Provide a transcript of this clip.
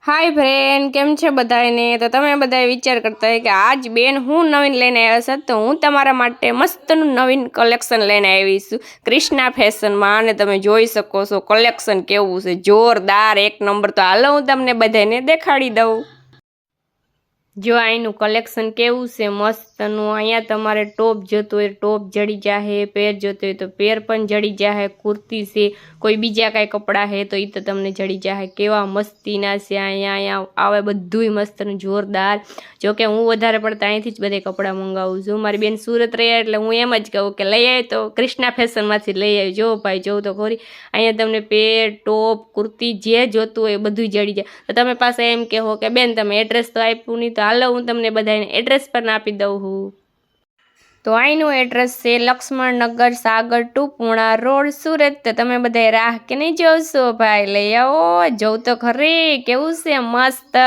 Hi friend केम छे बधाने। तो तमे बधाए विचार करता है कि आज बेन हूँ नवीन लईने आव्या छे। तो हूँ तमारा माटे मस्त नवीन कलेक्शन लईने आवी छुं कृष्णा फैशन में। अने तमे जोई शको छो कलेक्शन केवुं छे, जोरदार एक नंबर। तो हालो हूँ तमने बधाने देखाड़ी दऊं। जो आईनु कलेक्शन केवुं छे मस्तनु। अहींया तमारे टॉप जोतो होय टॉप जड़ी जाहे, पेर जोतो होय तो पेर पण जड़ी जाहे, कुर्ती छे कोई बीजा काई कपड़ा है तो ई तो तमने जड़ी जाहे। केवा मस्तीना छे अहींया आवे बधुंय मस्तनु जोरदार। जो के हूँ वधारे पड़ता अहींथी ज बधे कपड़ा मंगावुं छुं। मारी बेन सूरत रहे એટલે હું એમ જ કહું કે લઈ આવી તો કૃષ્ણા ફેશન માંથી લઈ આવી। જો ભાઈ જો તો ખરી અહીંયા તમને પેર ટોપ कुर्ती जे જોતું હોય બધું જડી જાય। તો તમે પાસે એમ કહો કે બેન તમે એડ્રેસ તો આપ્યું નહીં, તો હાલો હું તમને બધાને એડ્રેસ પણ આપી દઉં છું। તો અહીંનું એડ્રેસ છે લક્ષ્મણનગર સાગર 2 પૂણા રોડ સુરત। તો તમે બધા રાહ કે નહીં જોશો ભાઈ, લઈ આવો, જોઉં તો ખરી કેવું છે મસ્ત।